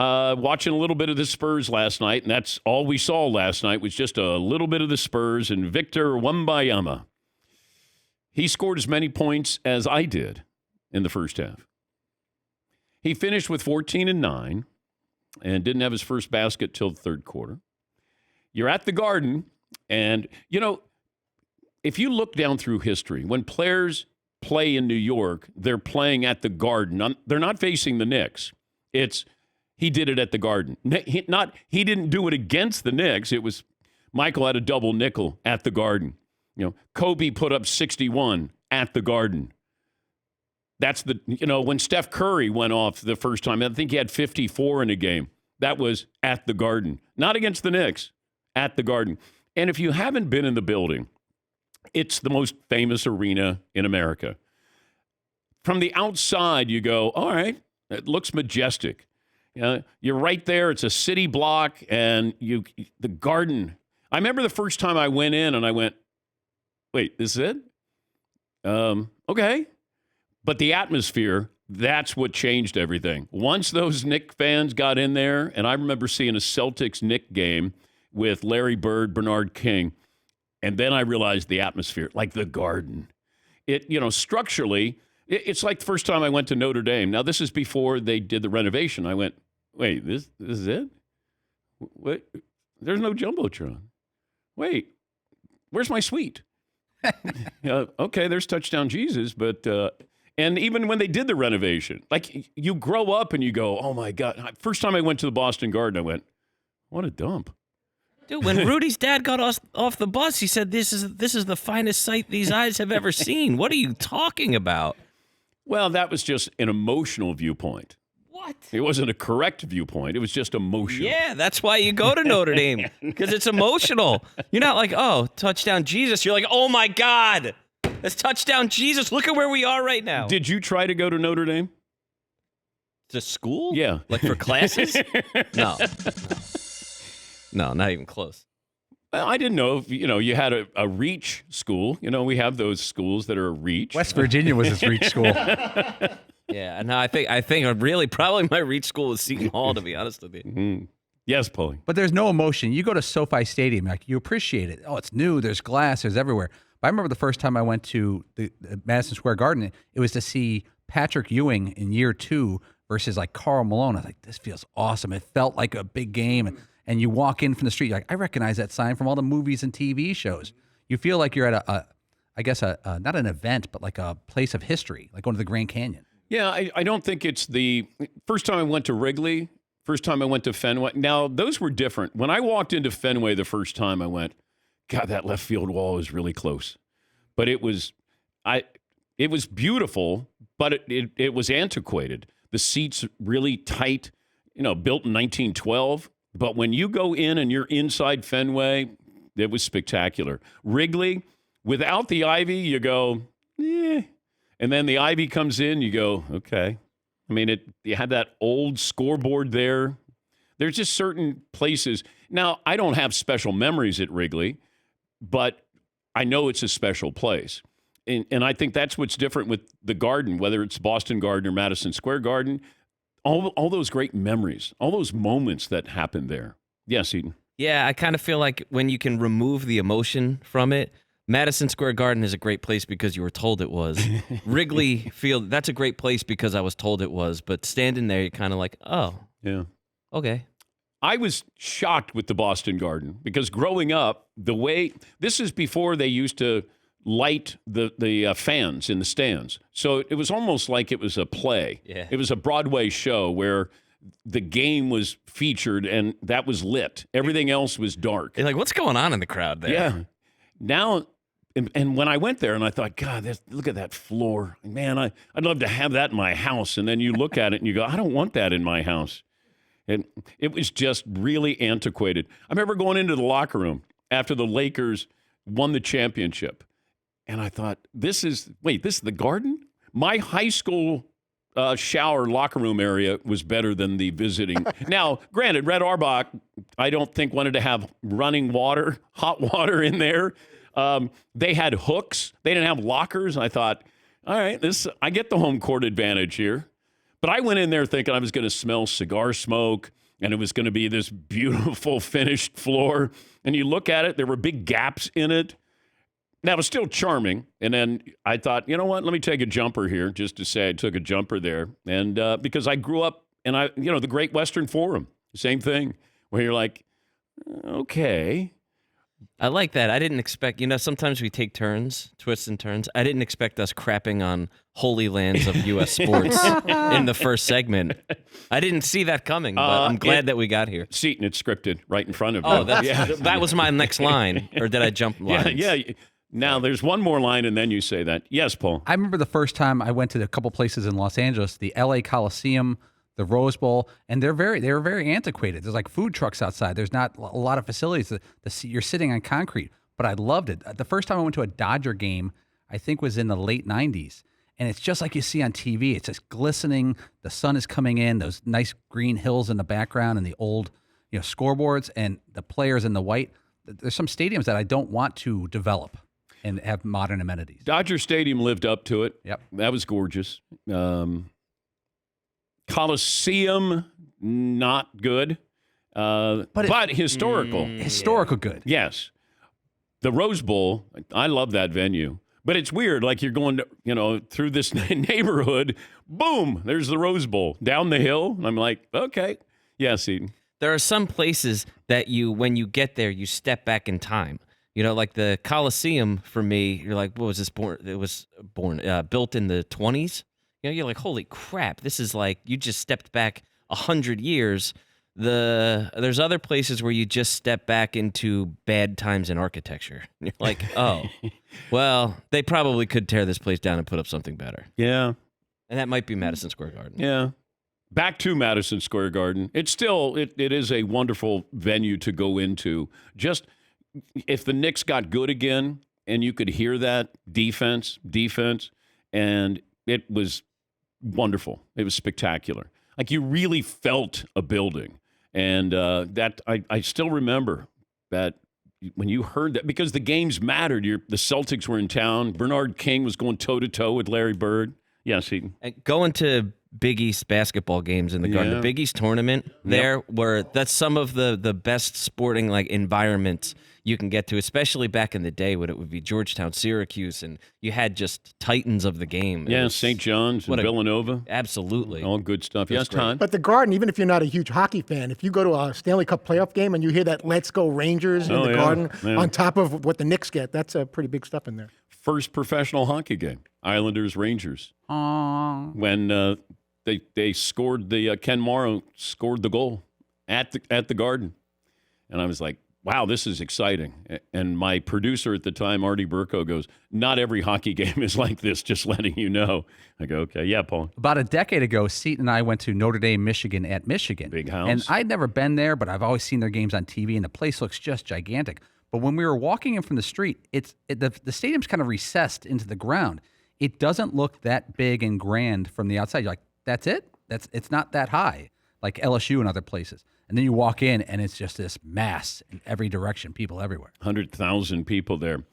Watching a little bit of the Spurs last night, and that's all we saw last night was just a little bit of the Spurs and Victor Wembanyama. He scored as many points as I did in the first half. He finished with 14 and 9 and didn't have his first basket till the third quarter. You're at the Garden, and, if you look down through history, when players play in New York, they're playing at the Garden. They're not facing the Knicks. He did it at the Garden. He didn't do it against the Knicks. It was Michael had a double nickel at the Garden. Kobe put up 61 at the Garden. That's when Steph Curry went off the first time, I think he had 54 in a game. That was at the Garden. Not against the Knicks, at the Garden. And if you haven't been in the building, it's the most famous arena in America. From the outside, you go, all right, it looks majestic. You're right there. It's a city block, and the Garden. I remember the first time I went in, and I went, wait, this is it? Okay. But the atmosphere, that's what changed everything. Once those Knicks fans got in there, and I remember seeing a Celtics-Knicks game with Larry Bird, Bernard King, and then I realized the atmosphere, like the Garden. Structurally, it's like the first time I went to Notre Dame. Now, this is before they did the renovation. I went, wait, this is it? Wait, there's no Jumbotron. Wait, where's my suite? Okay, there's Touchdown Jesus, but and even when they did the renovation, like you grow up and you go, oh my God. First time I went to the Boston Garden, I went, what a dump. Dude, when Rudy's dad got off the bus, he said, this is the finest sight these eyes have ever seen. What are you talking about? Well, that was just an emotional viewpoint. What? It wasn't a correct viewpoint. It was just emotional. Yeah, that's why you go to Notre Dame, because it's emotional. You're not like, oh, touchdown Jesus. You're like, oh, my God, it's touchdown Jesus. Look at where we are right now. Did you try to go to Notre Dame? To school? Yeah. Like for classes? No. No, not even close. Well, I didn't know if, you had a reach school. We have those schools that are a reach. West Virginia was his reach school. Yeah, no, I think really probably my reach school was Seton Hall, to be honest with you. Mm-hmm. Yes, Paulie. But there's no emotion. You go to SoFi Stadium, like you appreciate it. Oh, it's new. There's glass. There's everywhere. But I remember the first time I went to the Madison Square Garden, it was to see Patrick Ewing in year 2 versus like Karl Malone. I was like, this feels awesome. It felt like a big game. And you walk in from the street, you're like, I recognize that sign from all the movies and TV shows. You feel like you're at not an event, but like a place of history, like going to the Grand Canyon. Yeah, I don't think it's the first time I went to Wrigley, first time I went to Fenway. Now, those were different. When I walked into Fenway the first time, I went, God, that left field wall is really close. But it was beautiful, but it was antiquated. The seats really tight, built in 1912. But when you go in and you're inside Fenway, it was spectacular. Wrigley, without the ivy, you go, eh. And then the ivy comes in, you go, okay. I mean, you had that old scoreboard there. There's just certain places. Now, I don't have special memories at Wrigley, but I know it's a special place. And I think that's what's different with the Garden, whether it's Boston Garden or Madison Square Garden. All those great memories, all those moments that happened there. Yes, Eden. Yeah, I kind of feel like when you can remove the emotion from it, Madison Square Garden is a great place because you were told it was. Wrigley Field, that's a great place because I was told it was. But standing there, you're kind of like, oh, yeah, okay. I was shocked with the Boston Garden because growing up, this is before they used to light the fans in the stands. So it was almost like it was a play. Yeah. It was a Broadway show where the game was featured and that was lit. Everything else was dark. You're like, what's going on in the crowd there? Yeah. Now, and when I went there and I thought, God, look at that floor. Man, I'd love to have that in my house. And then you look at it and you go, I don't want that in my house. And it was just really antiquated. I remember going into the locker room after the Lakers won the championship. And I thought, this is the Garden? My high school shower locker room area was better than the visiting. Now, granted, Red Auerbach, I don't think wanted to have running water, hot water in there. They had hooks. They didn't have lockers. I thought, all right, I get the home court advantage here. But I went in there thinking I was going to smell cigar smoke and it was going to be this beautiful finished floor. And you look at it, there were big gaps in it. Now, it was still charming. And then I thought, you know what? Let me take a jumper here just to say I took a jumper there. And because I grew up in, the Great Western Forum, same thing, where you're like, okay. I like that. I didn't expect, sometimes we take turns, twists and turns. I didn't expect us crapping on holy lands of U.S. sports in the first segment. I didn't see that coming, but I'm glad that we got here. Seton, it's scripted right in front of you. Oh, that was my next line, or did I jump lines? Yeah. Now, there's one more line, and then you say that. Yes, Paul. I remember the first time I went to a couple places in Los Angeles, the L.A. Coliseum, the Rose Bowl, and they were very antiquated. There's like food trucks outside. There's not a lot of facilities. You're sitting on concrete, but I loved it. The first time I went to a Dodger game, I think was in the late 90s, and it's just like you see on TV. It's just glistening. The sun is coming in, those nice green hills in the background and the old scoreboards and the players in the white. There's some stadiums that I don't want to develop and have modern amenities. Dodger Stadium lived up to it. Yep. That was gorgeous. Coliseum, not good, but historical. Historical good. Yes. The Rose Bowl, I love that venue. But it's weird, like you're going to, through this neighborhood, boom, there's the Rose Bowl. Down the hill, I'm like, okay. Yeah, Seton. There are some places that when you get there, you step back in time. Like the Coliseum for me, you're like, what was this born? It was built in the 20s. You're like, holy crap, this is like, you just stepped back 100 years. There's other places where you just step back into bad times in architecture. You're like, oh, well, they probably could tear this place down and put up something better. Yeah. And that might be Madison Square Garden. Yeah. Back to Madison Square Garden. It's still, it is a wonderful venue to go into. Just if the Knicks got good again and you could hear that defense, and it was wonderful. It was spectacular. Like you really felt a building. And that I still remember that when you heard that, because the games mattered. The Celtics were in town. Bernard King was going toe-to-toe with Larry Bird. Yes, Seton. Going to Big East basketball games in the Garden. The Big East tournament there, where that's some of the best sporting environments you can get to, especially back in the day when it would be Georgetown, Syracuse, and you had just titans of the game. Yeah, St. John's and Villanova. Absolutely. All good stuff. Yes, Todd? But the Garden, even if you're not a huge hockey fan, if you go to a Stanley Cup playoff game and you hear that Let's Go Rangers in the Garden on top of what the Knicks get, that's pretty big stuff in there. First professional hockey game, Islanders-Rangers. When they scored Ken Morrow scored the goal at the Garden. And I was like, wow, this is exciting. And my producer at the time, Artie Burko, goes, not every hockey game is like this, just letting you know. I go, okay, yeah, Paul. About a decade ago, Seton and I went to Notre Dame, Michigan at Michigan. Big house. And I'd never been there, but I've always seen their games on TV, and the place looks just gigantic. But when we were walking in from the street, the stadium's kind of recessed into the ground. It doesn't look that big and grand from the outside. You're like, that's it? It's not that high, like LSU and other places. And then you walk in, and it's just this mass in every direction, people everywhere. 100,000 people there.